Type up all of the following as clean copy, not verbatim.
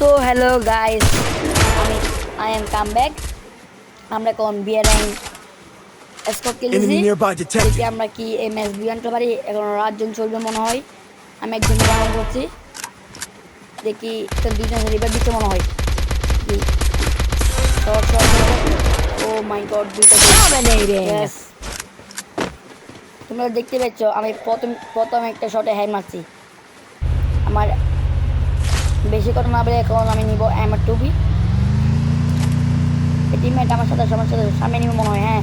So hello guys, I am come back. আমরা এখন bearing scope খেলতেছি। দেখি আমরা কি এই ম্যাচ বিয়ানতে পারি। এখন রাতজন চলবে মনে হয়। আমি একজন রান করছি, দেখি দুইজন রিভার দিচ্ছে মনে হয়। কি শর্ট শর্ট, ও মাই গড, দুইটা ইয়েস। তোমরা দেখতে পাচ্ছ আমি প্রথম একটা শটে হ্যান্ড মারছি। আমার বেশি কথা না বলে এখন আমি নিব আমার টুবি। টিমমেট আমার সাথে সামনে নিবি মনে হয়। হ্যাঁ,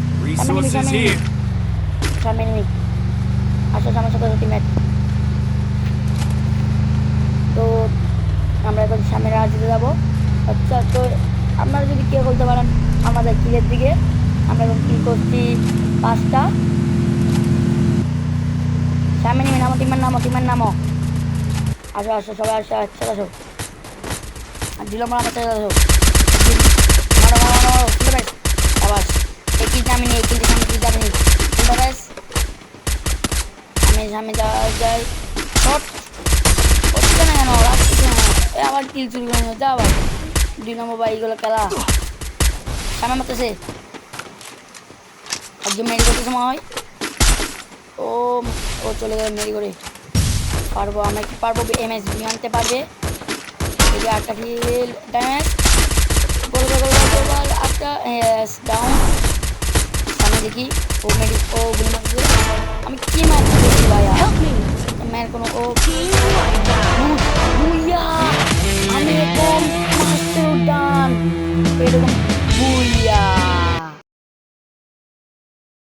সামনে নিবি আসো সামনে সাথে টিমমেট। তো আমরা এখন সামনে রাজ দিতে যাবো। আচ্ছা, তো আপনারা যদি কেউ বলতে পারেন আমাদের কিলের দিকে, আমরা এখন কিল করছি 5টা। সামনে নিবি, নামো টিমের নামো। আসো আসো সবাই আসো, আচ্ছা আসো। আর দিলাম আমার সাথে আসো। মারো মারো মারো মারো, ঠিক আছে আবার এই কিলটা আমি নিই, কিলটা সামনে কিলটা আমি নিই। ঠিক আছে, আমি সামনে যাই। শট হচ্ছে না কেন, রাখছি না। আবার কিল চুরি করে নিয়ে যা আবার 2 নম্বর বা এইগুলো খেলা সামনে মারতেছে। একজন মেরি করতেছে মনে হয়। ও ও চলে গেল মেরি করে। পারবো আমরা কি পারবো? এমএস বি আনতে পারবে। এই যে 8টা কিল ড্যামেজ। গোল আটটা ডাউন। সামনে দেখি ও মেরি ও গুলি মারতেছে।